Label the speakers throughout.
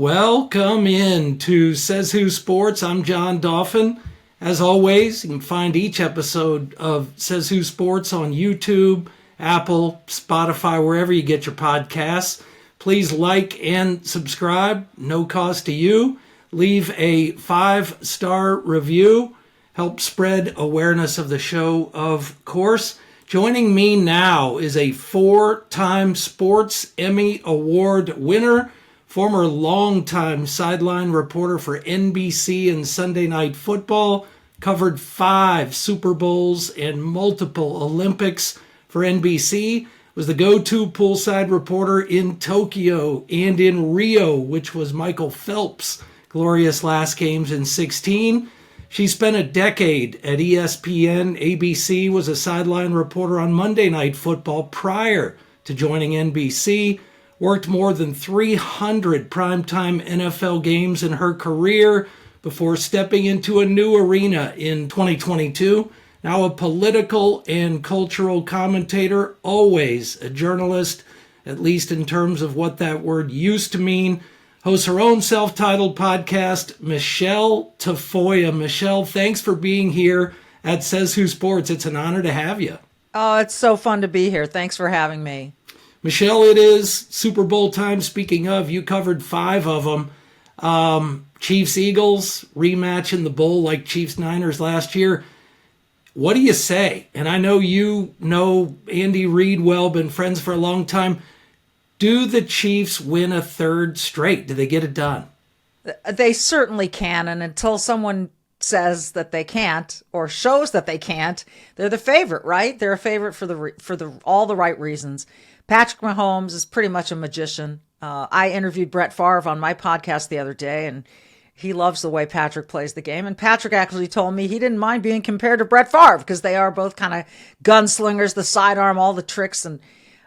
Speaker 1: Welcome in to Says Who Sports. I'm John Dauphin. As always, you can find each episode of Says Who Sports on YouTube, Apple, Spotify, wherever you get your podcasts. Please like and subscribe, no cost to you. Leave a 5-star review. Help spread awareness of the show, of course. Joining me now is a 4-time Sports Emmy Award winner, former longtime sideline reporter for NBC and Sunday Night Football, covered 5 Super Bowls and multiple Olympics for NBC, was the go-to poolside reporter in Tokyo and in Rio, which was Michael Phelps' glorious last games in 2016. She spent a decade at ESPN. ABC, was a sideline reporter on Monday Night Football prior to joining NBC. Worked more than 300 primetime NFL games in her career before stepping into a new arena in 2022. Now a political and cultural commentator, always a journalist, at least in terms of what that word used to mean. Hosts her own self-titled podcast, Michele Tafoya. Michele, thanks for being here at Says Who Sports. It's an honor to have you.
Speaker 2: Oh, it's so fun to be here. Thanks for having me.
Speaker 1: Michele, it is Super Bowl time. Speaking of, you covered 5 of them. Chiefs-Eagles, rematch in the bowl like Chiefs-Niners last year. What do you say? And I know you know Andy Reid well, been friends for a long time. Do the Chiefs win a 3rd straight? Do they get it done?
Speaker 2: They certainly can, and until someone says that they can't or shows that they can't, they're the favorite, right? They're a favorite for all the right reasons. Patrick Mahomes is pretty much a magician. I interviewed Brett Favre on my podcast the other day, and he loves the way Patrick plays the game. And Patrick actually told me he didn't mind being compared to Brett Favre because they are both kind of gunslingers, the sidearm, all the tricks, and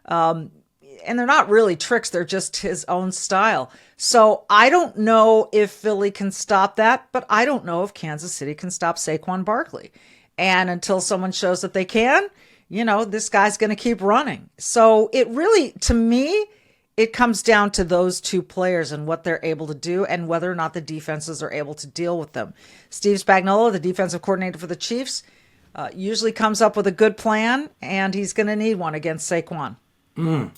Speaker 2: they're not really tricks. They're just his own style. So I don't know if Philly can stop that, but I don't know if Kansas City can stop Saquon Barkley. And until someone shows that they can, this guy's going to keep running. So it really, to me, it comes down to those 2 players and what they're able to do and whether or not the defenses are able to deal with them. Steve Spagnuolo, the defensive coordinator for the Chiefs, usually comes up with a good plan, and he's going to need one against Saquon.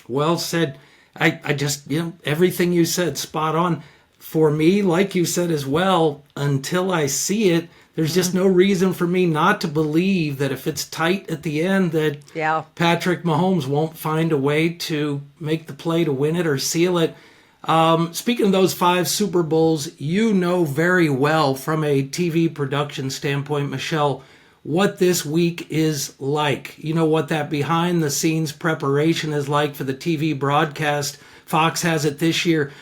Speaker 1: Well said. I just, everything you said, spot on. For me, like you said as well, until I see it, there's just no reason for me not to believe that if it's tight at the end that Patrick Mahomes won't find a way to make the play to win it or seal it. Speaking of those 5 Super Bowls, you know very well from a TV production standpoint, Michele, what this week is like. You know what that behind-the-scenes preparation is like for the TV broadcast. Fox has it this year.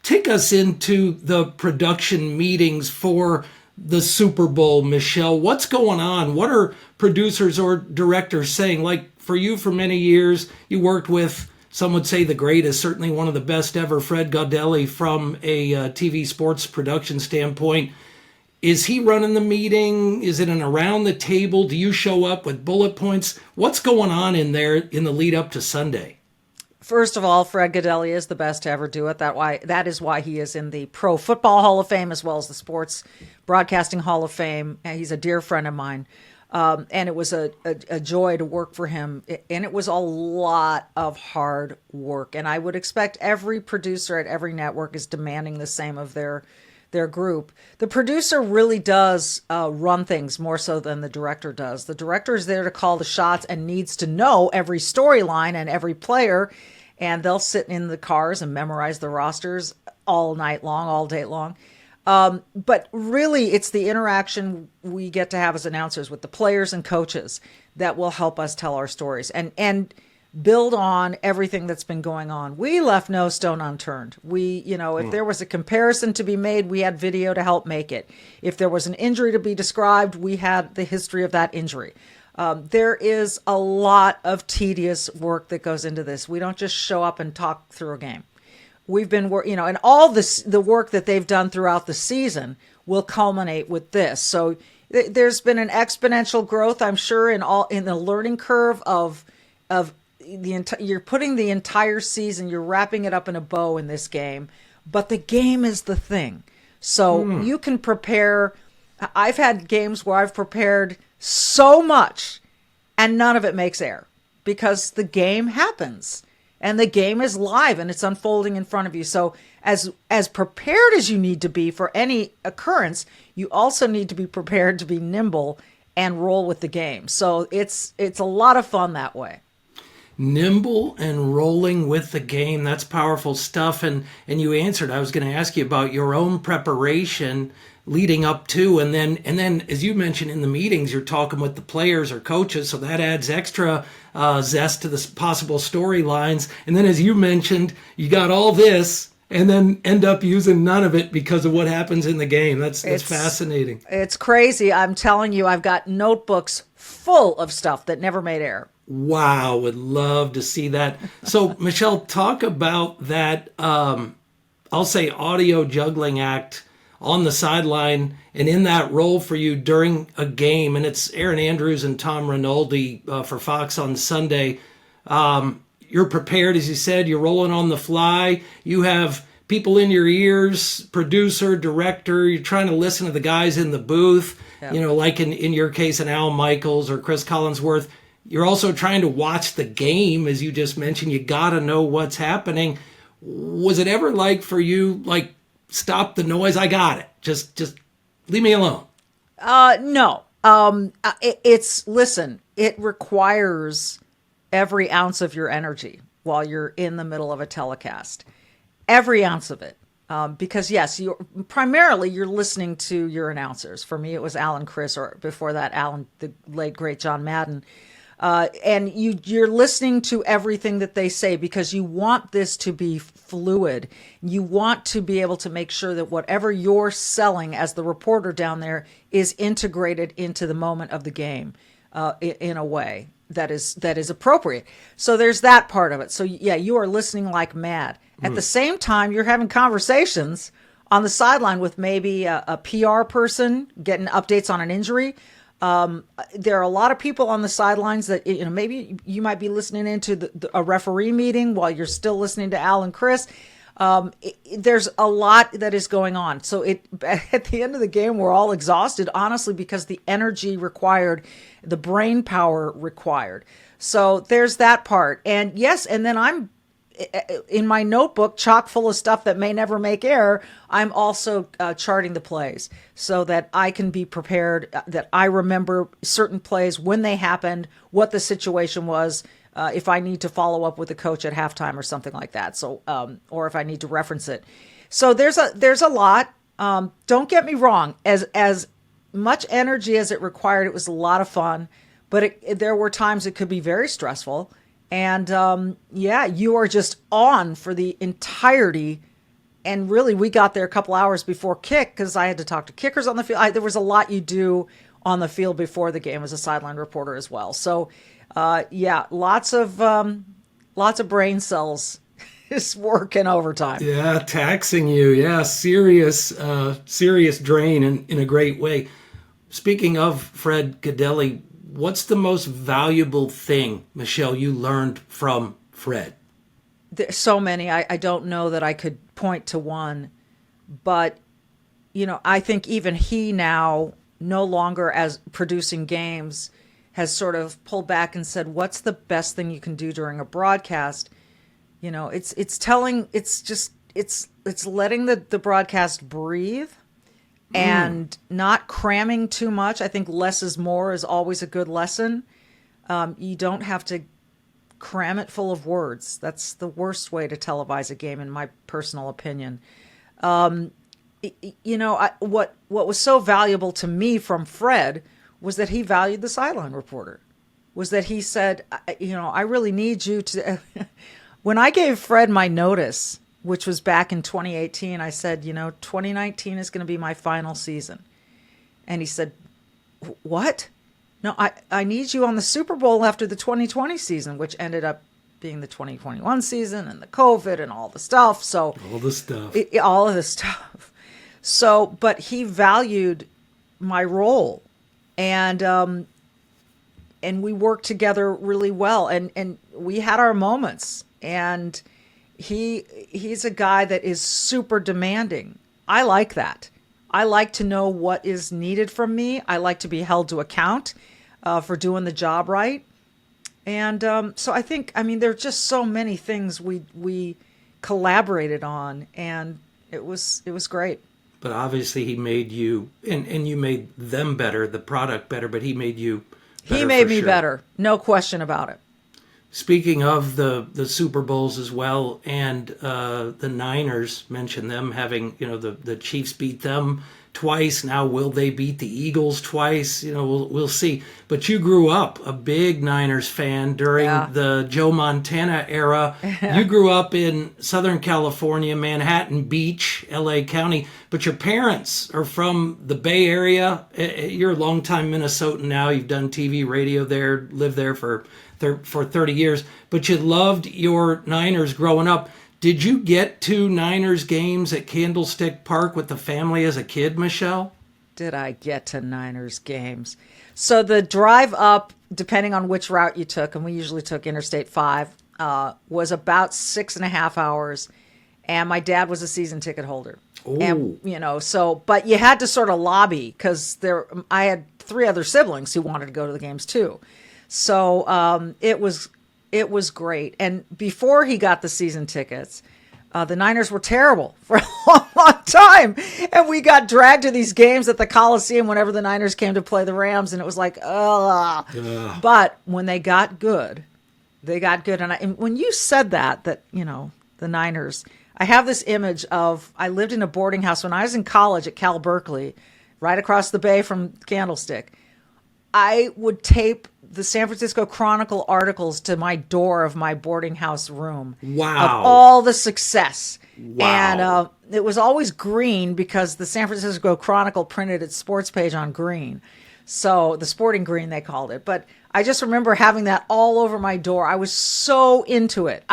Speaker 1: Take us into the production meetings for the Super Bowl, Michele. What's going on? What are producers or directors saying? Like for you, for many years, you worked with, some would say the greatest, certainly one of the best ever, Fred Gaudelli, from a TV sports production standpoint. Is he running the meeting? Is it an around the table? Do you show up with bullet points? What's going on in there in the lead up to Sunday?
Speaker 2: First of all, Fred Gaudelli is the best to ever do it. That is why he is in the Pro Football Hall of Fame as well as the Sports Broadcasting Hall of Fame. And he's a dear friend of mine. And it was a joy to work for him. And it was a lot of hard work. And I would expect every producer at every network is demanding the same of their group. The producer really does run things more so than the director does. The director is there to call the shots and needs to know every storyline and every player, and they'll sit in the cars and memorize the rosters all night long, all day long. But really, it's the interaction we get to have as announcers with the players and coaches that will help us tell our stories and build on everything that's been going on. We left no stone unturned. If there was a comparison to be made, we had video to help make it. If there was an injury to be described, we had the history of that injury. There is a lot of tedious work that goes into this. We don't just show up and talk through a game. We've been, and all the work that they've done throughout the season will culminate with this. So there's been an exponential growth, I'm sure, in the learning curve of you're putting the entire season, you're wrapping it up in a bow in this game. but the game is the thing. So you can prepare. I've had games where I've prepared so much and none of it makes air because the game happens and the game is live and it's unfolding in front of you. So as prepared as you need to be for any occurrence, you also need to be prepared to be nimble and roll with the game. So it's a lot of fun that way.
Speaker 1: Nimble and rolling with the game. That's powerful stuff. And you answered. I was going to ask you about your own preparation leading up to, and then as you mentioned in the meetings, you're talking with the players or coaches, so that adds extra zest to the possible storylines. And then as you mentioned, you got all this and then end up using none of it because of what happens in the game. That's fascinating.
Speaker 2: It's crazy. I'm telling you, I've got notebooks full of stuff that never made air.
Speaker 1: Wow, would love to see that. So, Michele, talk about that, I'll say audio juggling act on the sideline and in that role for you during a game. And it's Aaron Andrews and Tom Rinaldi for Fox on Sunday. You're prepared, as you said, you're rolling on the fly. You have people in your ears, producer, director. You're trying to listen to the guys in the booth, like in your case, an Al Michaels or Chris Collinsworth. You're also trying to watch the game, as you just mentioned. You got to know what's happening. Was it ever like for you, like, stop the noise? I got it. Just leave me alone.
Speaker 2: No. Listen, it requires every ounce of your energy while you're in the middle of a telecast. Every ounce of it. Because yes, you're listening to your announcers. For me, it was Alan Chris, or before that, Alan, the late great John Madden. And you're listening to everything that they say because you want this to be fluid. You want to be able to make sure that whatever you're selling as the reporter down there is integrated into the moment of the game in a way that is appropriate. So there's that part of it. So yeah, you are listening like mad. At the same time, you're having conversations on the sideline with maybe a PR person getting updates on an injury. There are a lot of people on the sidelines that, maybe you might be listening into a referee meeting while you're still listening to Al and Chris. There's a lot that is going on. So at the end of the game, we're all exhausted, honestly, because the energy required, the brain power required. So there's that part. And yes, and then I'm in my notebook, chock full of stuff that may never make air. I'm also charting the plays so that I can be prepared, that I remember certain plays, when they happened, what the situation was, if I need to follow up with the coach at halftime or something like that. So, or if I need to reference it. So there's a lot. Don't get me wrong. As much energy as it required, it was a lot of fun, but there were times it could be very stressful. And you are just on for the entirety. And really, we got there a couple hours before kick because I had to talk to kickers on the field. There was a lot you do on the field before the game as a sideline reporter as well. So, lots of brain cells is working overtime.
Speaker 1: Yeah, taxing you. Yeah, serious drain in a great way. Speaking of Fred Gaudelli, what's the most valuable thing, Michele, you learned from Fred?
Speaker 2: There's so many. I don't know that I could point to one, but I think even he now, no longer as producing games, has sort of pulled back and said, what's the best thing you can do during a broadcast? It's letting the broadcast breathe and not cramming too much. I think less is more is always a good lesson. You don't have to cram it full of words. That's the worst way to televise a game, in my personal opinion. What was so valuable to me from Fred was that he valued the sideline reporter, was that he said, I really need you to... When I gave Fred my notice, which was back in 2018, I said, 2019 is going to be my final season. And he said, what? No, I need you on the Super Bowl after the 2020 season, which ended up being the 2021 season and the COVID and all the stuff. So
Speaker 1: all of the stuff.
Speaker 2: So, but he valued my role, and we worked together really well, and we had our moments, and He's a guy that is super demanding. I like that. I like to know what is needed from me. I like to be held to account for doing the job right. And so I think, I mean, there are just so many things we collaborated on, and it was great.
Speaker 1: But obviously he made you, and you made them better, the product better, but he made you better.
Speaker 2: He made me better. No question about it.
Speaker 1: Speaking of the Super Bowls as well, and the Niners, mentioned them having, the Chiefs beat them twice. Now will they beat the Eagles twice? We'll see. But you grew up a big Niners fan during the Joe Montana era. You grew up in Southern California, Manhattan Beach, LA County, but your parents are from the Bay Area. You're a longtime Minnesotan now. You've done TV, radio there, lived there for 30 years, but you loved your Niners growing up. Did you get to Niners games at Candlestick Park with the family as a kid, Michele?
Speaker 2: Did I get to Niners games? So the drive up, depending on which route you took, and we usually took Interstate 5, was about 6.5 hours. And my dad was a season ticket holder.
Speaker 1: Ooh.
Speaker 2: And, but you had to sort of lobby because I had 3 other siblings who wanted to go to the games too. So it was great. And before he got the season tickets, the Niners were terrible for a long, long time. And we got dragged to these games at the Coliseum whenever the Niners came to play the Rams. And it was like, ugh. But when they got good, And when you said that, the Niners, I have this image of, I lived in a boarding house when I was in college at Cal Berkeley, right across the bay from Candlestick. I would tape the San Francisco Chronicle articles to my door of my boarding house room.
Speaker 1: Wow.
Speaker 2: Of all the success.
Speaker 1: Wow.
Speaker 2: And it was always green because the San Francisco Chronicle printed its sports page on green. So the sporting green, they called it. But I just remember having that all over my door. I was so into it.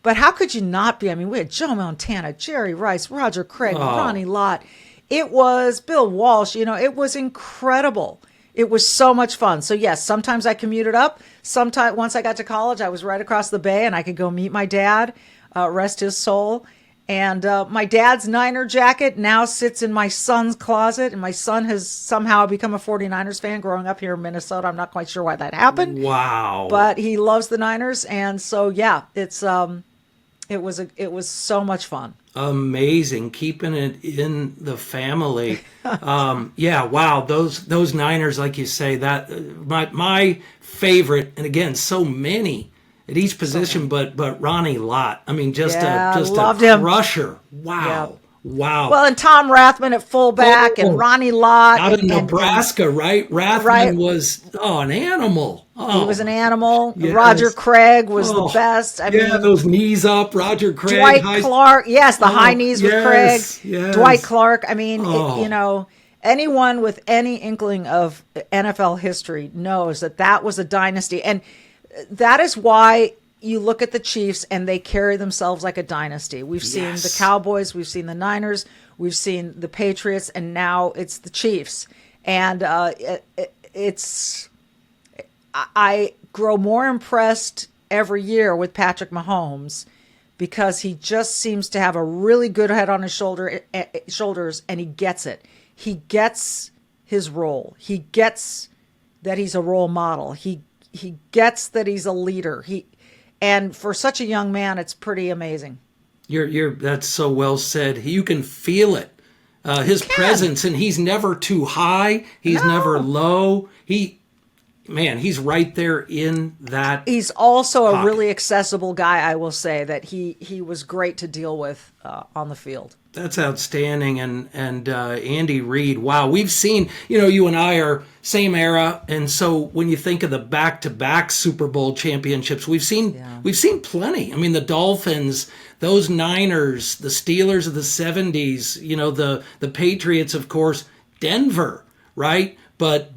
Speaker 2: But how could you not be? I mean, we had Joe Montana, Jerry Rice, Roger Craig, Ronnie Lott. It was Bill Walsh. It was incredible. It was so much fun. So yes, sometimes I commuted up. Sometimes once I got to college, I was right across the bay and I could go meet my dad, rest his soul. And my dad's Niner jacket now sits in my son's closet. And my son has somehow become a 49ers fan growing up here in Minnesota. I'm not quite sure why that happened.
Speaker 1: Wow.
Speaker 2: But he loves the Niners. And so, yeah, it was so much fun.
Speaker 1: Amazing, keeping it in the family. Yeah, wow, those Niners, like you say, that my favorite, and again, so many at each position, but Ronnie Lott. I mean, just a crusher. Wow.
Speaker 2: Yeah.
Speaker 1: Wow.
Speaker 2: Well, and Tom Rathman at fullback and Ronnie Lott.
Speaker 1: Out of Nebraska, right? Rathman was an animal. Oh,
Speaker 2: he was an animal.
Speaker 1: Yes.
Speaker 2: Roger Craig was the best. I mean,
Speaker 1: those knees up, Roger Craig.
Speaker 2: Dwight Clark. Yes, the high knees with Craig.
Speaker 1: Yes.
Speaker 2: Dwight Clark. I mean, anyone with any inkling of NFL history knows that was a dynasty. And that is why you look at the Chiefs and they carry themselves like a dynasty. We've seen the Cowboys, we've seen the Niners, we've seen the Patriots, and now it's the Chiefs. And I grow more impressed every year with Patrick Mahomes because he just seems to have a really good head on his shoulders, and he gets it. He gets his role. He gets that he's a role model. He gets that he's a leader. And for such a young man, it's pretty amazing.
Speaker 1: That's so well said. You can feel it. His presence, and he's never too high. He's never low. He's right there in that. He's
Speaker 2: also a really accessible guy, I will say, that he was great to deal with on the field.
Speaker 1: That's outstanding. And Andy Reid, wow, we've seen, you and I are same era, and so when you think of the back-to-back Super Bowl championships, we've seen plenty. I mean, the Dolphins, those Niners, the Steelers of the 70s, the Patriots, of course, Denver, right? But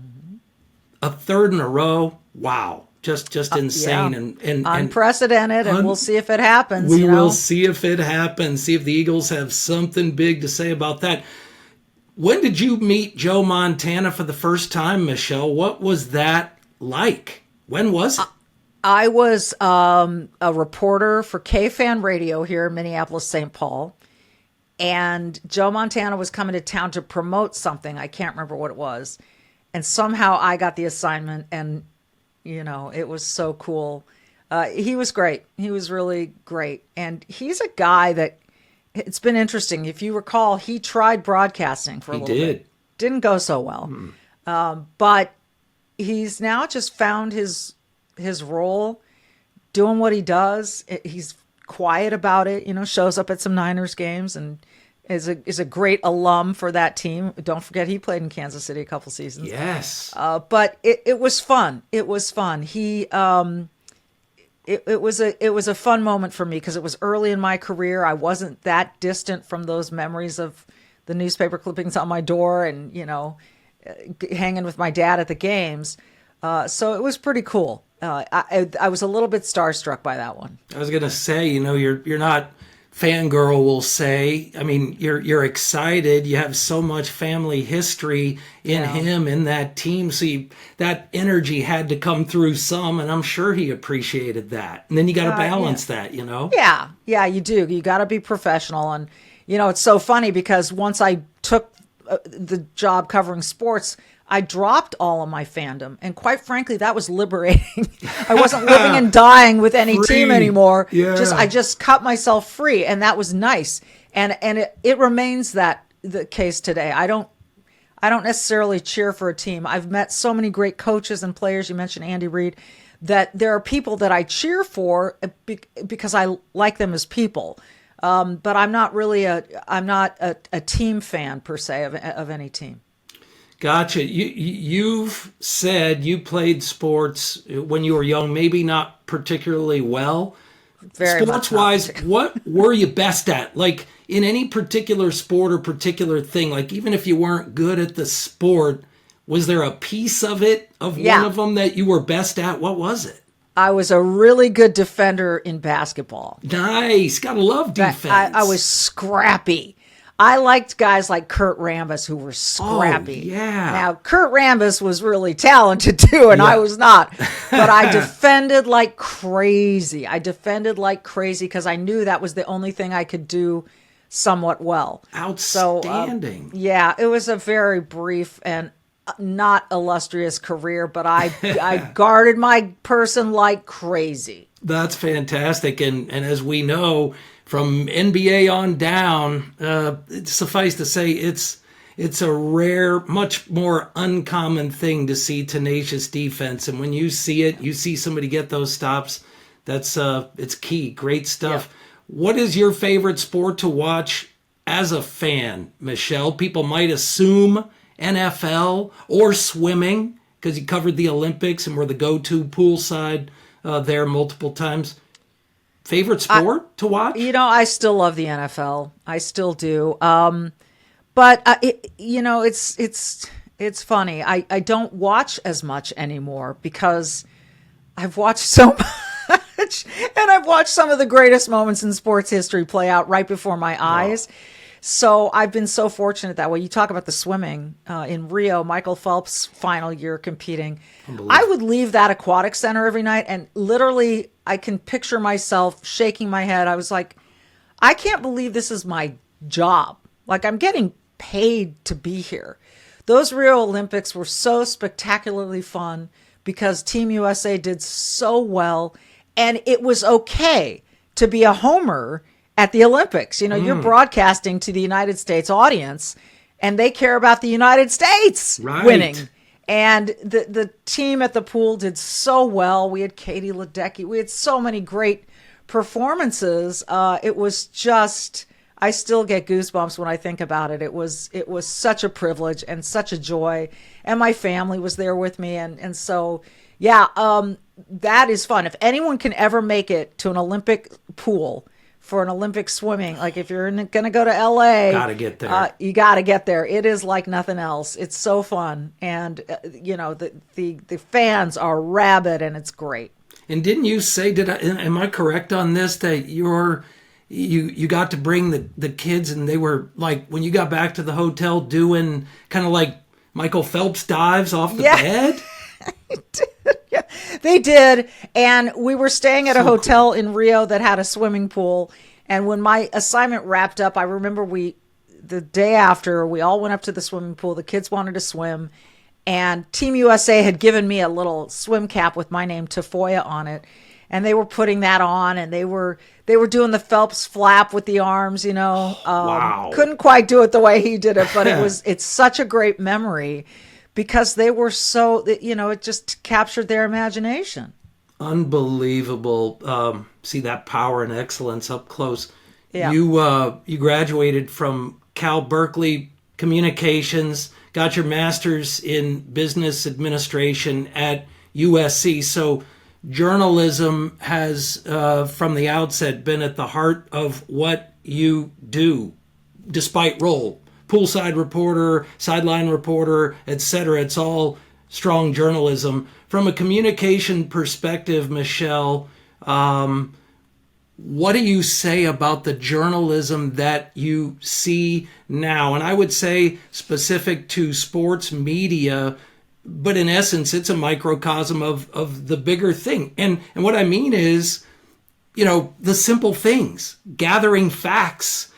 Speaker 1: a third in a row, wow. Just insane and
Speaker 2: unprecedented, and we'll see if it happens.
Speaker 1: We will see if it happens. See if the Eagles have something big to say about that. When did you meet Joe Montana for the first time, Michele? What was that like? When was it?
Speaker 2: I was a reporter for KFan Radio here in Minneapolis, St. Paul. And Joe Montana was coming to town to promote something. I can't remember what it was. And somehow I got the assignment, and, it was so cool. He was great. He was really great. And he's a guy that, it's been interesting. If you recall, he tried broadcasting for a little bit. Didn't go so well. But he's now just found his role, doing what he does. He's quiet about it, shows up at some Niners games and is a great alum for that team. Don't forget, he played in Kansas City a couple seasons.
Speaker 1: Yes.
Speaker 2: But it was fun. It was fun. It was a fun moment for me because it was early in my career. I wasn't that distant from those memories of the newspaper clippings on my door and, hanging with my dad at the games. So it was pretty cool. I was a little bit starstruck by that one.
Speaker 1: I was gonna say, you're not fangirl will say. I mean, you're excited. You have so much family history in him, in that team. So that energy had to come through some, and I'm sure he appreciated that. And then you got to balance that,
Speaker 2: Yeah, you do. You got to be professional. And, it's so funny because once I took the job covering sports, I dropped all of my fandom. And quite frankly, that was liberating. I wasn't living and dying with any team anymore.
Speaker 1: Yeah.
Speaker 2: I just cut myself free. And that was nice. And it remains that the case today. I don't necessarily cheer for a team. I've met so many great coaches and players. You mentioned Andy Reid, that there are people that I cheer for because I like them as people. But I'm not really a team fan per se of any team.
Speaker 1: Gotcha. You've said you played sports when you were young, maybe not particularly well.
Speaker 2: Very
Speaker 1: Sports-wise, what were you best at? Like in any particular sport or particular thing, like even if you weren't good at the sport, was there a piece of it, one of them that you were best at? What was it?
Speaker 2: I was a really good defender in basketball.
Speaker 1: Nice. Gotta love defense.
Speaker 2: I was scrappy. I liked guys like Kurt Rambis who were scrappy.
Speaker 1: Oh, yeah.
Speaker 2: Now, Kurt Rambis was really talented too, and I was not. But I defended like crazy. Because I knew that was the only thing I could do somewhat well.
Speaker 1: Outstanding.
Speaker 2: So, it was a very brief and not illustrious career, but I guarded my person like crazy.
Speaker 1: That's fantastic. And as we know, from NBA on down, suffice to say, it's a rare, much more uncommon thing to see tenacious defense. And when you see it, you see somebody get those stops. That's it's key. Great stuff. Yeah. What is your favorite sport to watch as a fan, Michele? People might assume NFL or swimming because you covered the Olympics and were the go-to poolside there multiple times. Favorite sport to watch?
Speaker 2: I still love the NFL. I still do. But it's funny. I don't watch as much anymore because I've watched so much, and I've watched some of the greatest moments in sports history play out right before my eyes. Wow. So I've been so fortunate that way. You talk about the swimming in Rio, Michael Phelps' final year competing. I would leave that aquatic center every night, and literally I can picture myself shaking my head. I was like, I can't believe this is my job. Like, I'm getting paid to be here. Those Rio Olympics were so spectacularly fun because Team USA did so well, and it was okay to be a homer at the Olympics. You're broadcasting to the United States audience, and they care about the United States winning. And the team at the pool did so well. We had Katie Ledecky. We had so many great performances. It was just, I still get goosebumps when I think about it. It was such a privilege and such a joy. And my family was there with me. And so, that is fun. If anyone can ever make it to an Olympic pool for an Olympic swimming, like if you're going to go to LA,
Speaker 1: gotta get there.
Speaker 2: You got to get there. It is like nothing else. It's so fun. And, the fans are rabid, and it's great.
Speaker 1: And didn't you say, am I correct on this, that you got to bring the kids, and they were like, when you got back to the hotel, doing kind of like Michael Phelps dives off the bed?
Speaker 2: I did. They did. And we were staying at a hotel in Rio that had a swimming pool. And when my assignment wrapped up, I remember the day after, we all went up to the swimming pool. The kids wanted to swim. And Team USA had given me a little swim cap with my name, Tafoya, on it. And they were putting that on, and they were doing the Phelps flap with the arms,
Speaker 1: Wow.
Speaker 2: Couldn't quite do it the way he did it, but it's such a great memory because they were so, it just captured their imagination.
Speaker 1: Unbelievable. See that power and excellence up close.
Speaker 2: Yeah.
Speaker 1: You graduated from Cal Berkeley Communications, got your master's in business administration at USC. So journalism has, from the outset, been at the heart of what you do, despite role. Poolside reporter, sideline reporter, etc. It's all strong journalism. From a communication perspective, Michele, what do you say about the journalism that you see now? And I would say specific to sports media, but in essence, it's a microcosm of the bigger thing. And what I mean is, the simple things, gathering facts,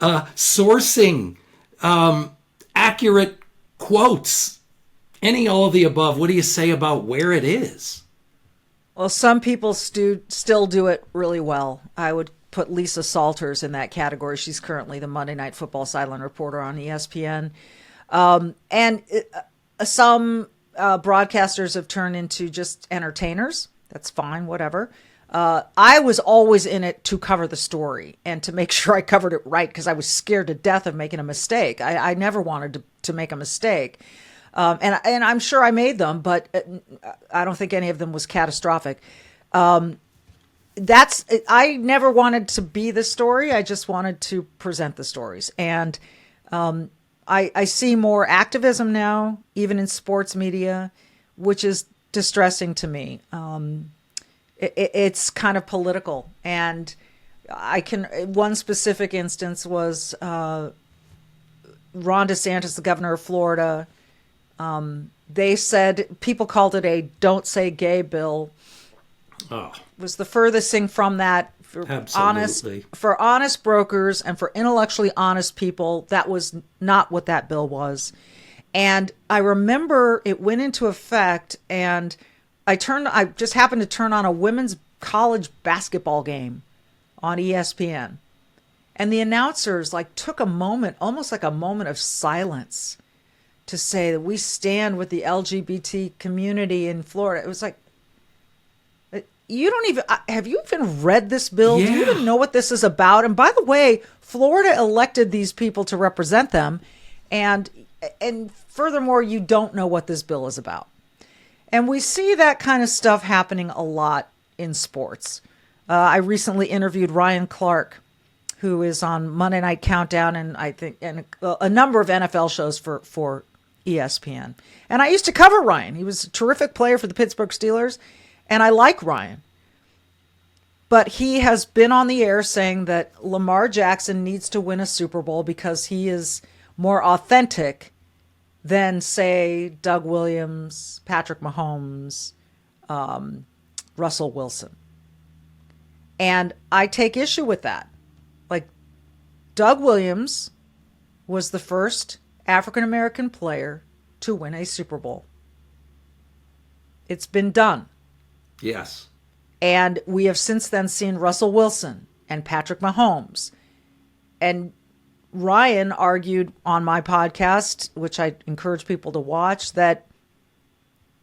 Speaker 1: sourcing, accurate quotes, all of the above. What do you say about where it is?
Speaker 2: Well, some people still do it really well. I would put Lisa Salters in that category. She's currently the Monday Night Football sideline reporter on ESPN. Some broadcasters have turned into just entertainers. That's fine, whatever. I was always in it to cover the story and to make sure I covered it right because I was scared to death of making a mistake. I never wanted to make a mistake. And I'm sure I made them, but I don't think any of them was catastrophic. I never wanted to be the story. I just wanted to present the stories. And I see more activism now, even in sports media, which is distressing to me. It's kind of political. And one specific instance was Ron DeSantis, the governor of Florida. They said, people called it a "don't say gay" bill.
Speaker 1: Oh.
Speaker 2: It was the furthest thing from that. For honest brokers and for intellectually honest people, that was not what that bill was. And I remember it went into effect, and I just happened to turn on a women's college basketball game on ESPN, and the announcers took a moment, almost like a moment of silence, to say that we stand with the LGBT community in Florida. It was like, have you even read this bill?
Speaker 1: Yeah.
Speaker 2: Do you even know what this is about? And by the way, Florida elected these people to represent them. And furthermore, you don't know what this bill is about. And we see that kind of stuff happening a lot in sports. I recently interviewed Ryan Clark, who is on Monday Night Countdown and a number of NFL shows for ESPN. And I used to cover Ryan. He was a terrific player for the Pittsburgh Steelers, and I like Ryan. But he has been on the air saying that Lamar Jackson needs to win a Super Bowl because he is more authentic than, say, Doug Williams, Patrick Mahomes, Russell Wilson. And I take issue with that. Doug Williams was the first African-American player to win a Super Bowl. It's been done.
Speaker 1: Yes.
Speaker 2: And we have since then seen Russell Wilson and Patrick Mahomes. And Ryan argued on my podcast, which I encourage people to watch, that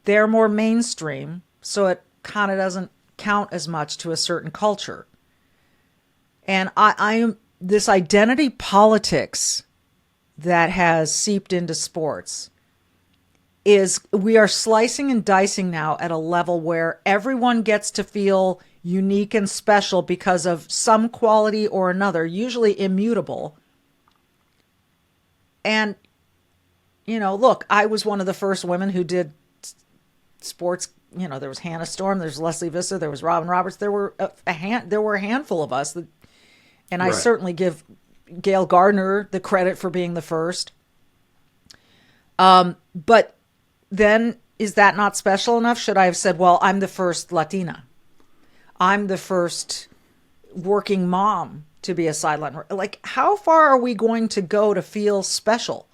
Speaker 2: they're more mainstream, so it kind of doesn't count as much to a certain culture. And I am this identity politics that has seeped into sports is we are slicing and dicing now at a level where everyone gets to feel unique and special because of some quality or another, usually immutable. And, look, I was one of the first women who did sports. There was Hannah Storm, there's Leslie Visser, there was Robin Roberts. There were a handful of us. And I certainly give Gail Gardner the credit for being the first. But then is that not special enough? Should I have said, well, I'm the first Latina. I'm the first working mom to be a sideline. Like, how far are we going to go to feel special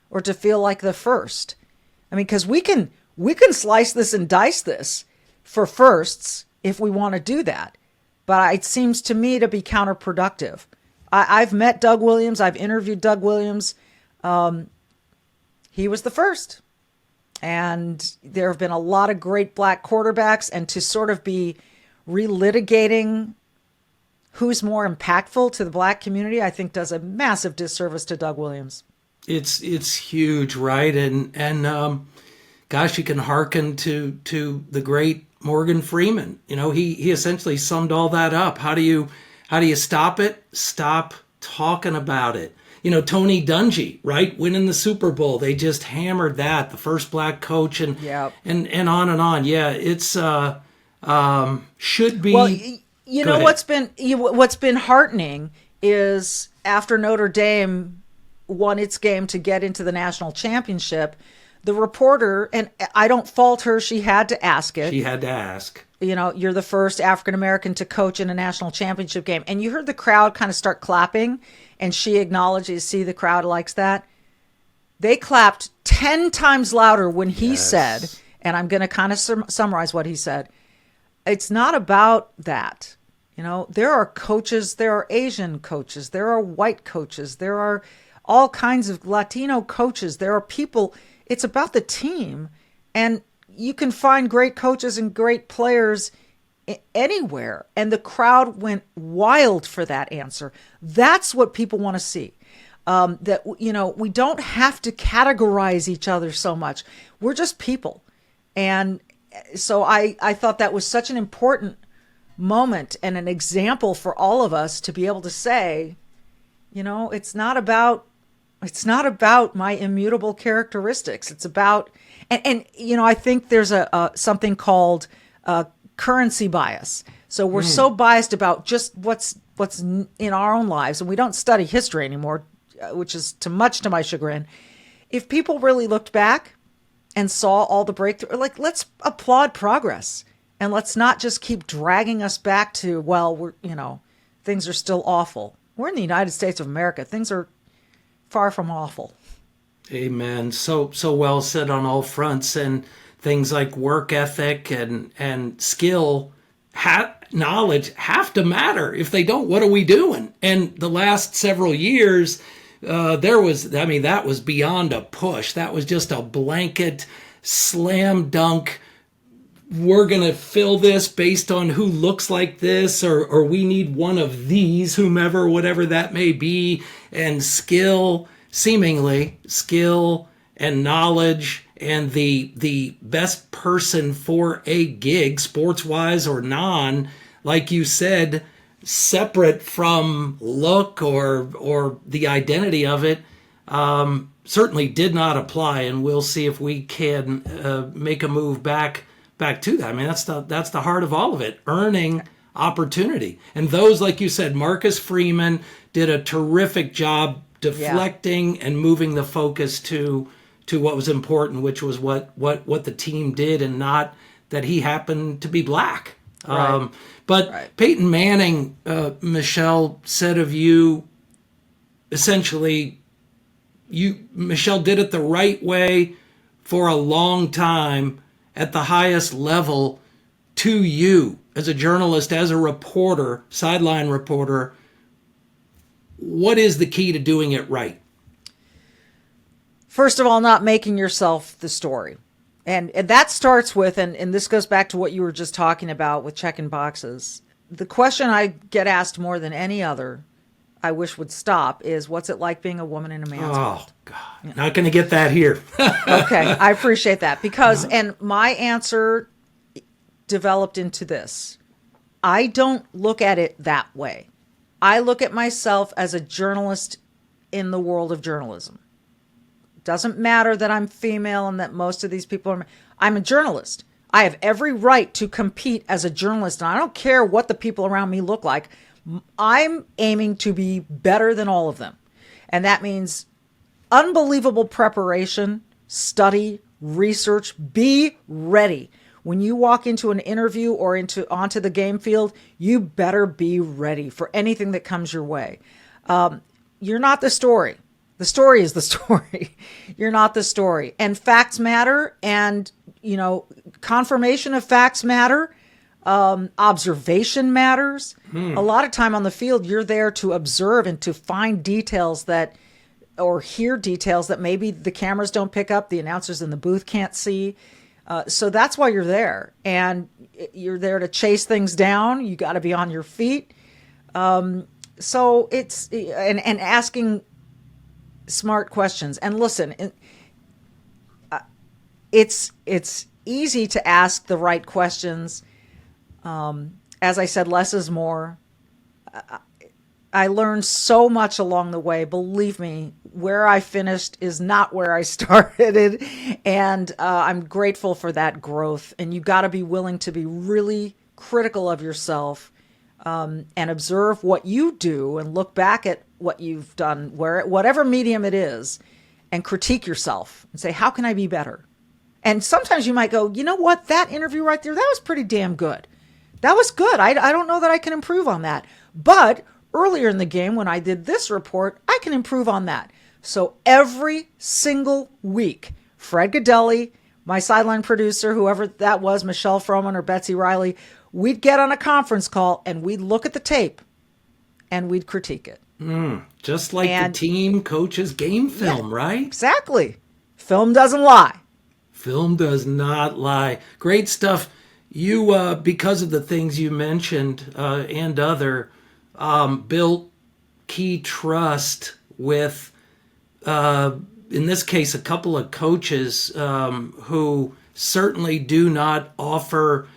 Speaker 2: or to feel like the first? I mean, because we can slice this and dice this for firsts if we want to do that. But it seems to me to be counterproductive. I've met Doug Williams. I've interviewed Doug Williams. He was the first. And there have been a lot of great black quarterbacks. And to sort of be relitigating who's more impactful to the black community, I think does a massive disservice to Doug Williams.
Speaker 1: It's huge, right? And gosh, you can hearken to the great Morgan Freeman. You know, he essentially summed all that up. How do you stop it? Stop talking about it. You know, Tony Dungy, right? Winning the Super Bowl. They just hammered that, the first black coach, and on and on. Yeah, it's should be.
Speaker 2: Well, you know what's been heartening is after Notre Dame won its game to get into the national championship, the reporter, and I don't fault her, she had to ask it.
Speaker 1: She had to ask.
Speaker 2: You know, you're the first African-American to coach in a national championship game. And you heard the crowd kind of start clapping, and she acknowledges, see, the crowd likes that. They clapped 10 times louder when he said, and I'm going to kind of summarize what he said. It's not about that. You know, there are coaches, there are Asian coaches, there are white coaches, there are all kinds of Latino coaches, there are people. It's about the team. And you can find great coaches and great players anywhere. And the crowd went wild for that answer. That's what people want to see. That, you know, we don't have to categorize each other so much. We're just people. And so I thought that was such an important moment and an example for all of us to be able to say, you know, it's not about my immutable characteristics. It's about, and you know, I think there's a something called currency bias. So we're so biased about just what's in our own lives, and we don't study history anymore, which is too much to my chagrin. If people really looked back and saw all the breakthrough, like, let's applaud progress, and let's not just keep dragging us back to, well, we're, you know, things are still awful. We're in the United States of America. Things are far from awful.
Speaker 1: Amen. So well said on all fronts, and things like work ethic and skill, knowledge have to matter. If they don't, what are we doing? And the last several years, that was beyond a push. That was just a blanket slam dunk. We're going to fill this based on who looks like this, or we need one of these, whomever, whatever that may be, and seemingly skill and knowledge and the best person for a gig, sports-wise or non, like you said, separate from look or the identity of it, certainly did not apply. And we'll see if we can make a move back to that. I mean, that's the heart of all of it, earning opportunity. And those, like you said, Marcus Freeman did a terrific job deflecting and moving the focus to what was important, which was what the team did, and not that he happened to be black.
Speaker 2: Right.
Speaker 1: But Peyton Manning, Michele, said of you, essentially, Michele did it the right way for a long time at the highest level to you as a journalist, as a reporter, sideline reporter. What is the key to doing it right?
Speaker 2: First of all, not making yourself the story. And that starts with, and this goes back to what you were just talking about with checking boxes. The question I get asked more than any other, I wish would stop, is what's it like being a woman in a man's world?
Speaker 1: Oh, God. Yeah. Not going to get that here.
Speaker 2: Okay, I appreciate that. Because, and my answer developed into this. I don't look at it that way. I look at myself as a journalist in the world of journalism. Doesn't matter that I'm female and that most of these people are. I'm a journalist. I have every right to compete as a journalist, and I don't care what the people around me look like. I'm aiming to be better than all of them. And that means unbelievable preparation, study, research, be ready. When you walk into an interview or onto the game field, you better be ready for anything that comes your way. You're not the story. The story is the story. You're not the story. And facts matter. And, confirmation of facts matter. Observation matters. A lot of time on the field, you're there to observe and to find details or hear details that maybe the cameras don't pick up, the announcers in the booth can't see. So that's why you're there. And you're there to chase things down. You got to be on your feet. So it's, and asking smart questions. And listen, it's easy to ask the right questions. As I said, less is more. I learned so much along the way. Believe me, where I finished is not where I started. And I'm grateful for that growth. And you got to be willing to be really critical of yourself and observe what you do and look back at what you've done, whatever medium it is, and critique yourself and say, how can I be better? And sometimes you might go, you know what, that interview right there, that was pretty damn good. That was good. I don't know that I can improve on that. But earlier in the game, when I did this report, I can improve on that. So every single week, Fred Godelli, my sideline producer, whoever that was, Michelle Froman or Betsy Riley, we'd get on a conference call and we'd look at the tape and we'd critique it.
Speaker 1: Just like the team coaches game film, right?
Speaker 2: Exactly. Film doesn't lie.
Speaker 1: Film does not lie. Great stuff. You, because of the things you mentioned and other, built key trust with, in this case, a couple of coaches who certainly do not offer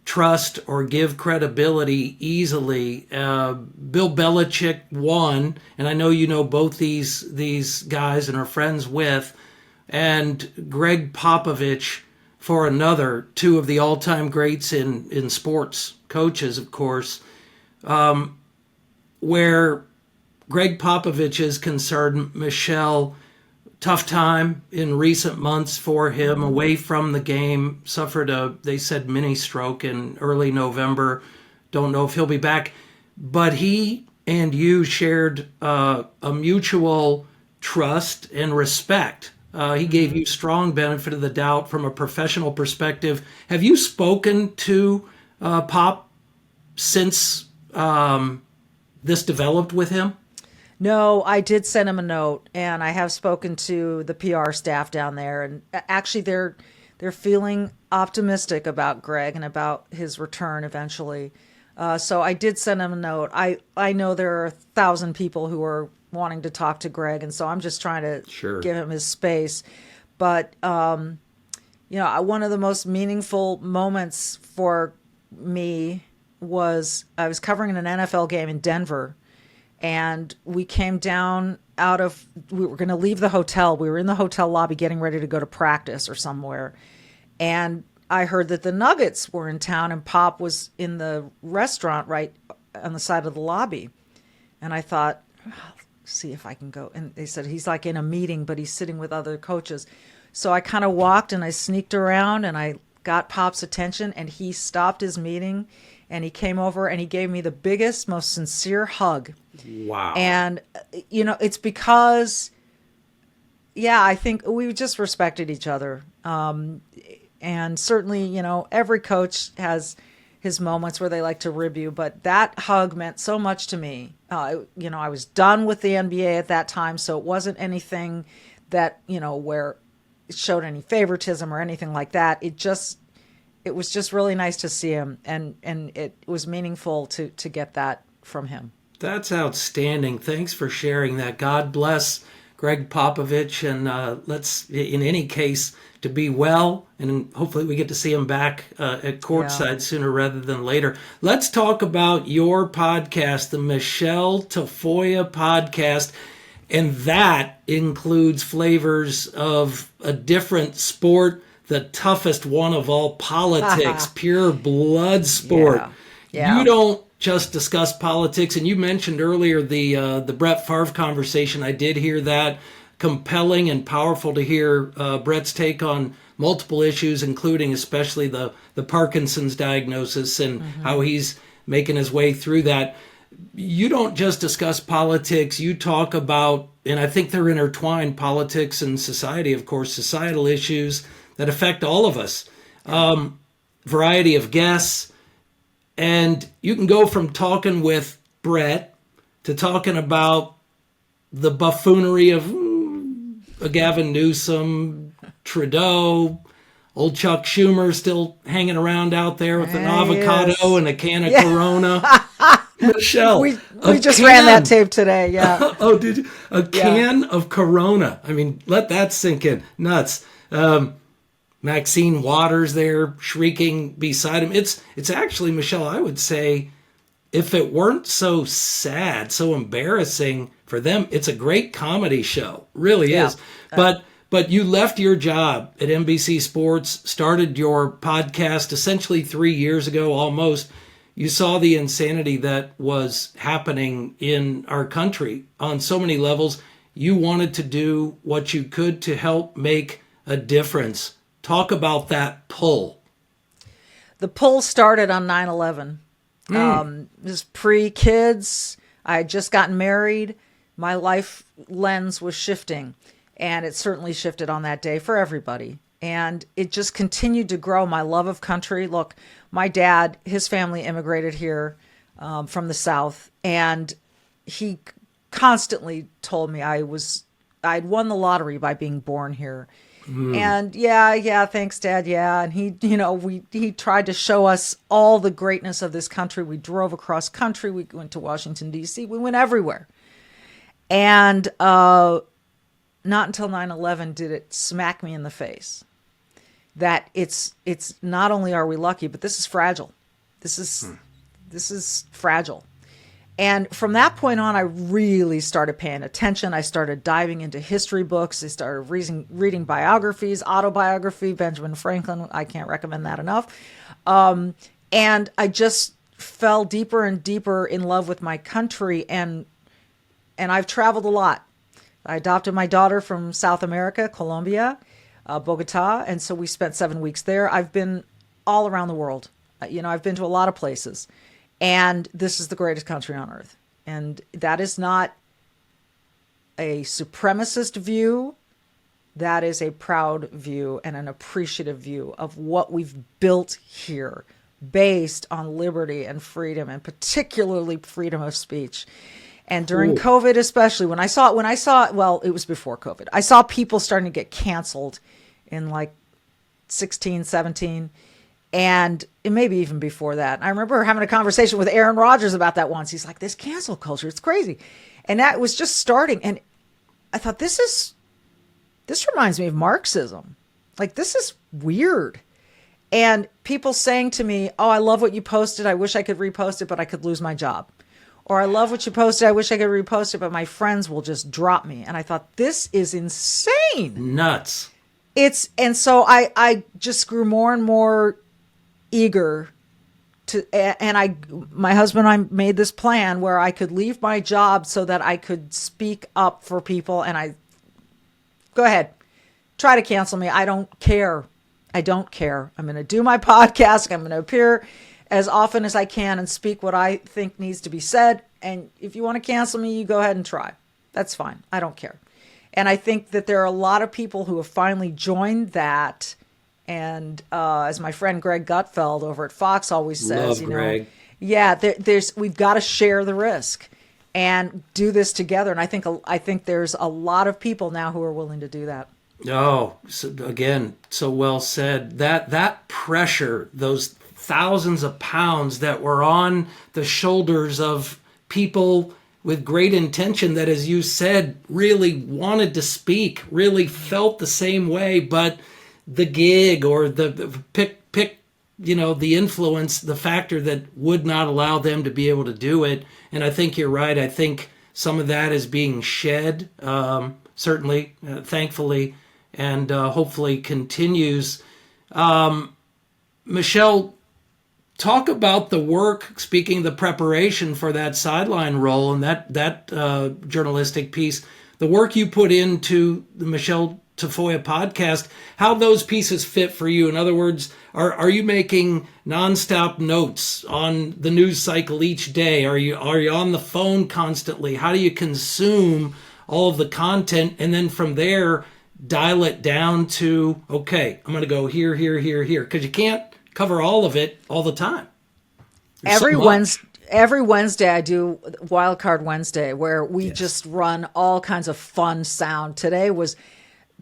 Speaker 1: trust or give credibility easily. Bill Belichick, one, and I know you know both these guys and are friends with, and Greg Popovich for another, two of the all-time greats in sports coaches, of course, where Greg Popovich is concerned. Michelle, tough time in recent months for him, away from the game, suffered they said, mini stroke in early November. Don't know if he'll be back. But he and you shared a mutual trust and respect. He gave you strong benefit of the doubt from a professional perspective. Have you spoken to Pop since this developed with him?
Speaker 2: No, I did send him a note, and I have spoken to the PR staff down there, and actually they're feeling optimistic about Greg and about his return eventually. So I did send him a note. I know there are 1,000 people who are wanting to talk to Greg, and so I'm just trying to give him his space. But one of the most meaningful moments for me was I was covering an NFL game in Denver. And we came down we were going to leave the hotel. We were in the hotel lobby getting ready to go to practice or somewhere. And I heard that the Nuggets were in town and Pop was in the restaurant right on the side of the lobby. And I thought, see if I can go. And they said, he's like in a meeting, but he's sitting with other coaches. So I kind of walked and I sneaked around and I got Pop's attention and he stopped his meeting and he came over and he gave me the biggest, most sincere hug.
Speaker 1: Wow.
Speaker 2: And, it's because, I think we just respected each other. And certainly, every coach has his moments where they like to rib you, but that hug meant so much to me. I was done with the NBA at that time, so it wasn't anything that, where it showed any favoritism or anything like that. It was just really nice to see him, and it was meaningful to get that from him.
Speaker 1: That's outstanding. Thanks for sharing that. God bless Greg Popovich, and let's, in any case, to be well, and hopefully we get to see him back at courtside sooner rather than later. Let's talk about your podcast, the Michele Tafoya podcast, and that includes flavors of a different sport, the toughest one of all, politics, pure blood sport. Yeah. You don't just discuss politics, and you mentioned earlier the Brett Favre conversation. I did hear that. Compelling and powerful to hear Brett's take on multiple issues, including especially the Parkinson's diagnosis and how he's making his way through that. You don't just discuss politics, you talk about, and I think they're intertwined, politics and society, of course, societal issues that affect all of us. Variety of guests. And you can go from talking with Brett to talking about the buffoonery of Gavin Newsom, Trudeau, old Chuck Schumer still hanging around out there with an avocado and a can of Corona. Michelle,
Speaker 2: we just ran that tape today. Yeah.
Speaker 1: Oh, did you? A can of Corona. I mean, let that sink in. Nuts. Maxine Waters there shrieking beside him. It's actually, Michelle, I would say, if it weren't so sad, so embarrassing for them, it's a great comedy show. Really is. But you left your job at NBC Sports, started your podcast essentially 3 years ago almost. You saw the insanity that was happening in our country on so many levels. You wanted to do what you could to help make a difference. Talk about that pull.
Speaker 2: The pull started on 9/11. It was pre-kids. I had just gotten married. My life lens was shifting, and it certainly shifted on that day for everybody. And it just continued to grow, my love of country. Look, my dad, his family immigrated here from the South, and he constantly told me I'd won the lottery by being born here. And yeah, thanks, Dad. Yeah. And he tried to show us all the greatness of this country. We drove across country. We went to Washington, D.C. We went everywhere. And not until 9/11 did it smack me in the face that it's not only are we lucky, but this is fragile. This is fragile. And from that point on, I really started paying attention. I started diving into history books. I started reading biographies, autobiography, Benjamin Franklin. I can't recommend that enough. And I just fell deeper and deeper in love with my country. And I've traveled a lot. I adopted my daughter from South America, Colombia, Bogota. And so we spent 7 weeks there. I've been all around the world. I've been to a lot of places. And this is the greatest country on earth. And that is not a supremacist view. That is a proud view and an appreciative view of what we've built here based on liberty and freedom, and particularly freedom of speech. And during COVID, especially when I saw, well, it was before COVID. I saw people starting to get canceled in like 16, 17. And it maybe even before that. I remember having a conversation with Aaron Rodgers about that once. He's like, this cancel culture, it's crazy. And that was just starting. And I thought, this reminds me of Marxism. Like, this is weird. And people saying to me, oh, I love what you posted. I wish I could repost it, but I could lose my job. Or I love what you posted. I wish I could repost it, but my friends will just drop me. And I thought, this is insane.
Speaker 1: Nuts.
Speaker 2: And so I just grew more and more eager to, and my husband and I made this plan where I could leave my job so that I could speak up for people. And go ahead, try to cancel me. I don't care. I'm going to do my podcast. I'm going to appear as often as I can and speak what I think needs to be said. And if you want to cancel me, you go ahead and try. That's fine. I don't care. And I think that there are a lot of people who have finally joined that. And as my friend Greg Gutfeld over at Fox always says,
Speaker 1: Greg.
Speaker 2: We've got to share the risk and do this together. And I think there's a lot of people now who are willing to do that.
Speaker 1: Oh, again, so well said. That pressure, those thousands of pounds that were on the shoulders of people with great intention that, as you said, really wanted to speak, really felt the same way, but the gig or the pick, the influence, the factor that would not allow them to be able to do it. And I think you're right. I think some of that is being shed, certainly, thankfully, and hopefully continues. Michelle, talk about the work, speaking of the preparation for that sideline role and that journalistic piece, the work you put into the Michele Tafoya podcast, how those pieces fit for you. In other words, are you making nonstop notes on the news cycle each day? Are you on the phone constantly? How do you consume all of the content, and then from there dial it down to, okay, I'm going to go here, here, here, here, because you can't cover all of it all the time.
Speaker 2: Every Wednesday I do Wild Card Wednesday, where we just run all kinds of fun sound.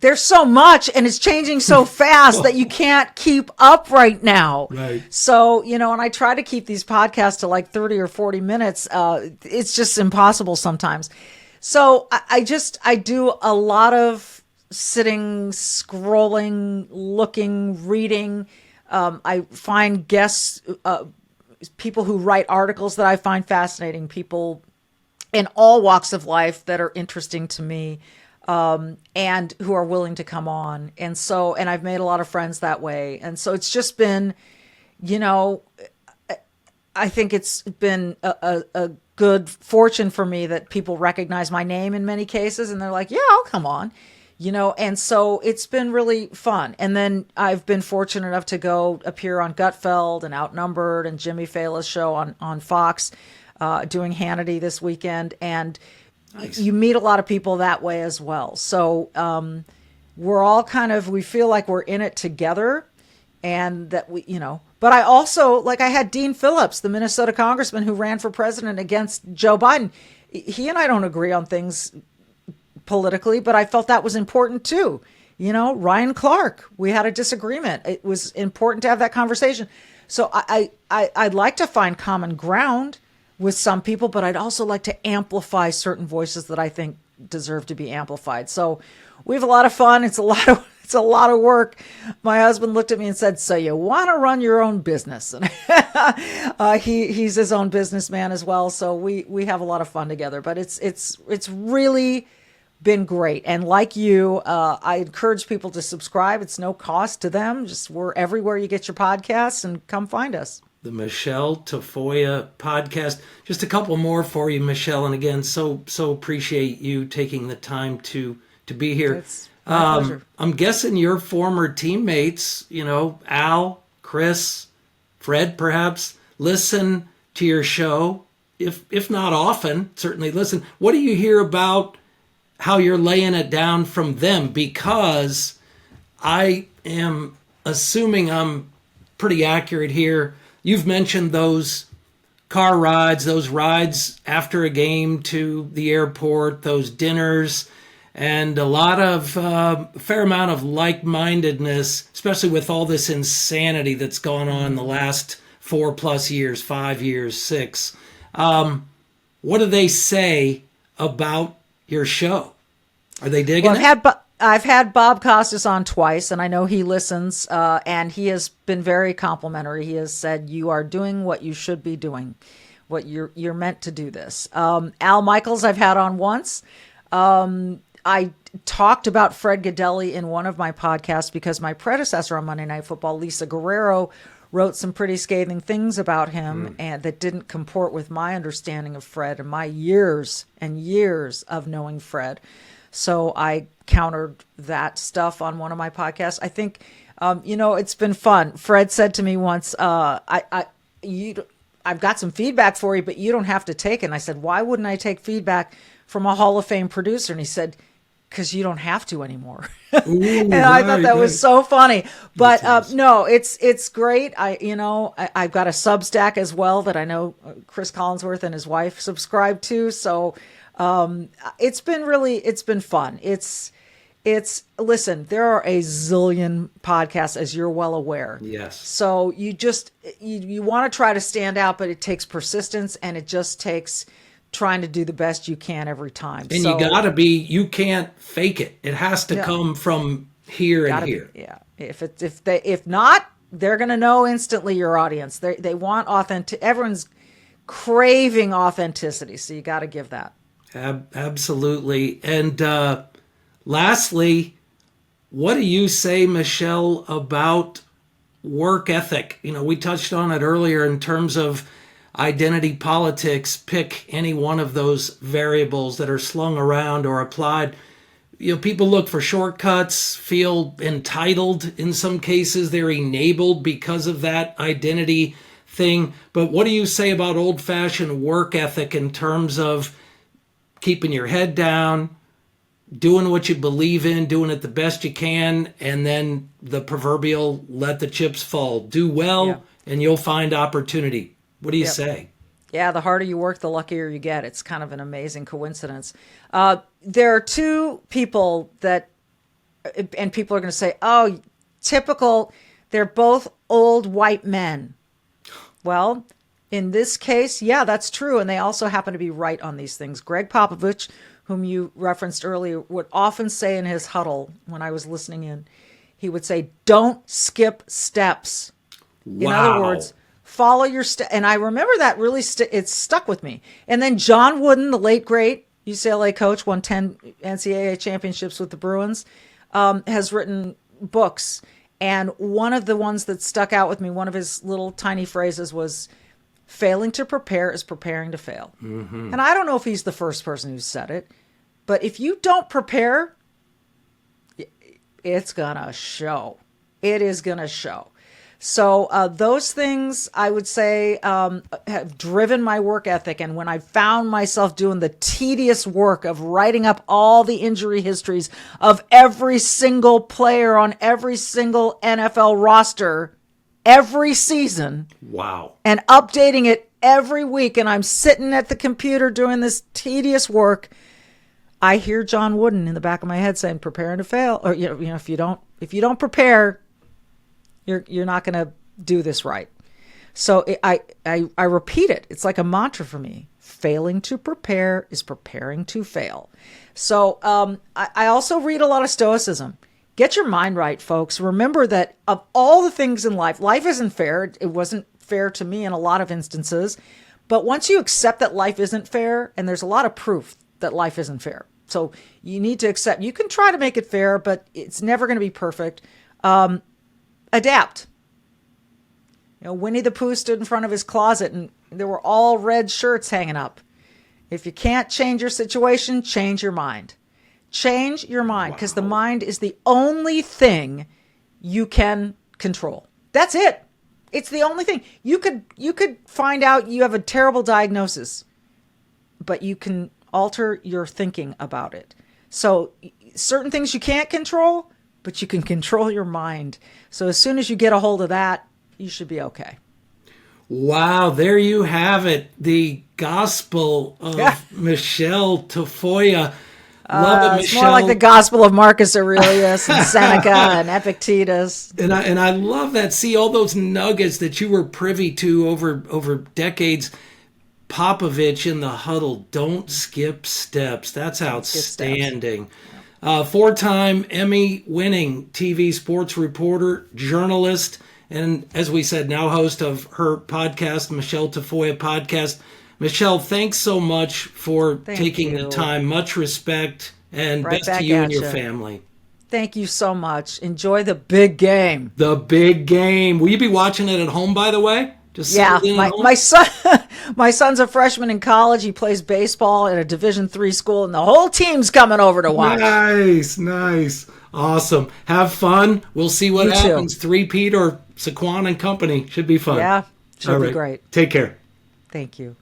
Speaker 2: There's so much, and it's changing so fast that you can't keep up right now.
Speaker 1: Right.
Speaker 2: So, and I try to keep these podcasts to like 30 or 40 minutes. It's just impossible sometimes. So I do a lot of sitting, scrolling, looking, reading. I find guests, people who write articles that I find fascinating, people in all walks of life that are interesting to me. And who are willing to come on. And I've made a lot of friends that way. And so it's just been, I think it's been a good fortune for me that people recognize my name in many cases. And they're like, yeah, I'll come on, and so it's been really fun. And then I've been fortunate enough to go appear on Gutfeld and Outnumbered and Jimmy Fallon's show on Fox, doing Hannity this weekend. And nice. You meet a lot of people that way as well. So we're all we feel like we're in it together, and that but I also, I had Dean Phillips, the Minnesota congressman who ran for president against Joe Biden. He and I don't agree on things politically, but I felt that was important too. Ryan Clark, we had a disagreement. It was important to have that conversation. So I'd like to find common ground with some people, but I'd also like to amplify certain voices that I think deserve to be amplified. So we have a lot of fun. It's a lot of work. My husband looked at me and said, "So you want to run your own business?" And he's his own businessman as well. So we have a lot of fun together. But it's really been great. And like you, I encourage people to subscribe. It's no cost to them. We're everywhere you get your podcasts, and come find us.
Speaker 1: The Michele Tafoya podcast. Just a couple more for you, Michele. And again, so appreciate you taking the time to be here.
Speaker 2: It's my pleasure.
Speaker 1: I'm guessing your former teammates, Al, Chris, Fred, perhaps, listen to your show. If not often, certainly listen. What do you hear about how you're laying it down from them? Because I am assuming I'm pretty accurate here. You've mentioned those car rides, those rides after a game to the airport, those dinners, and a fair amount of like-mindedness, especially with all this insanity that's gone on the last 4+ years, 5 years, 6. What do they say about your show? Are they digging it?
Speaker 2: I've had Bob Costas on twice, and I know he listens, and he has been very complimentary. He has said, you are doing what you should be doing, what you're meant to do this. Al Michaels I've had on once. I talked about Fred Gaudelli in one of my podcasts because my predecessor on Monday Night Football, Lisa Guerrero, wrote some pretty scathing things about him and that didn't comport with my understanding of Fred and my years and years of knowing Fred. So I countered that stuff on one of my podcasts. I think, it's been fun. Fred said to me once, I've got some feedback for you, but you don't have to take it. And I said, why wouldn't I take feedback from a Hall of Fame producer? And he said, because you don't have to anymore.
Speaker 1: Ooh,
Speaker 2: and I thought that was so funny. But no, it's great. I've got a Substack as well that I know Chris Collinsworth and his wife subscribe to. So it's been fun. Listen, there are a zillion podcasts, as you're well aware.
Speaker 1: Yes.
Speaker 2: So you want to try to stand out, but it takes persistence, and it just takes trying to do the best you can every time.
Speaker 1: And you can't fake it. It has to come from here and here.
Speaker 2: If not, they're going to know instantly your audience. They want authentic. Everyone's craving authenticity. So you got to give that.
Speaker 1: Absolutely. And lastly, what do you say, Michele, about work ethic? We touched on it earlier in terms of identity politics. Pick any one of those variables that are slung around or applied. people look for shortcuts, feel entitled in some cases. They're enabled because of that identity thing. But what do you say about old-fashioned work ethic in terms of keeping your head down, doing what you believe in, doing it the best you can, and then the proverbial let the chips fall. Do well, and you'll find opportunity. What do you say?
Speaker 2: Yeah, the harder you work, the luckier you get. It's kind of an amazing coincidence. There are two people that, and people are going to say, oh, typical, they're both old white men. Well, in this case, yeah, that's true. And they also happen to be right on these things. Greg Popovich, whom you referenced earlier, would often say in his huddle when I was listening in, he would say, don't skip steps.
Speaker 1: Wow.
Speaker 2: In other words, follow your step. And I remember that really, it stuck with me. And then John Wooden, the late, great UCLA coach, won 10 NCAA championships with the Bruins, has written books. And one of the ones that stuck out with me, one of his little tiny phrases was, failing to prepare is preparing to fail. Mm-hmm. And I don't know if he's the first person who said it, but if you don't prepare, it's going to show. It is going to show. So those things, I would say, have driven my work ethic. And when I found myself doing the tedious work of writing up all the injury histories of every single player on every single NFL roster every season.
Speaker 1: Wow.
Speaker 2: And updating it every week, and I'm sitting at the computer doing this tedious work, I hear John Wooden in the back of my head saying, preparing to fail. Or, if you don't prepare, you're not going to do this right. So I repeat it. It's like a mantra for me. Failing to prepare is preparing to fail. So I also read a lot of Stoicism. Get your mind right, folks. Remember that of all the things in life, life isn't fair. It wasn't fair to me in a lot of instances. But once you accept that life isn't fair, and there's a lot of proof that life isn't fair. So you need to accept, you can try to make it fair, but it's never going to be perfect. Adapt. Winnie the Pooh stood in front of his closet and there were all red shirts hanging up. If you can't change your situation, change your mind. Change your mind, because the mind is the only thing you can control. That's it. It's the only thing. You could find out you have a terrible diagnosis, but you can alter your thinking about it. So certain things you can't control, but you can control your mind. So as soon as you get a hold of that, you should be okay.
Speaker 1: Wow, there you have it. The gospel of Michele Tafoya. Love it,
Speaker 2: it's
Speaker 1: Michele.
Speaker 2: more like the gospel of Marcus Aurelius and Seneca and Epictetus.
Speaker 1: And I love that. See, all those nuggets that you were privy to over decades. Popovich in the huddle. Don't skip steps. That's outstanding. Four-time Emmy-winning TV sports reporter, journalist, and as we said, now host of her podcast, Michele Tafoya Podcast. Michele, thanks so much for taking the time. Much respect, and best to you and your family.
Speaker 2: Thank you so much. Enjoy the big game.
Speaker 1: The big game. Will you be watching it at home, by the way? Just
Speaker 2: my son, my son's a freshman in college. He plays baseball at a Division III school, and the whole team's coming over to watch.
Speaker 1: Nice. Awesome. Have fun. We'll see what happens. Three-peat or Saquon and company. Should be fun.
Speaker 2: Yeah, should be great.
Speaker 1: Take care.
Speaker 2: Thank you.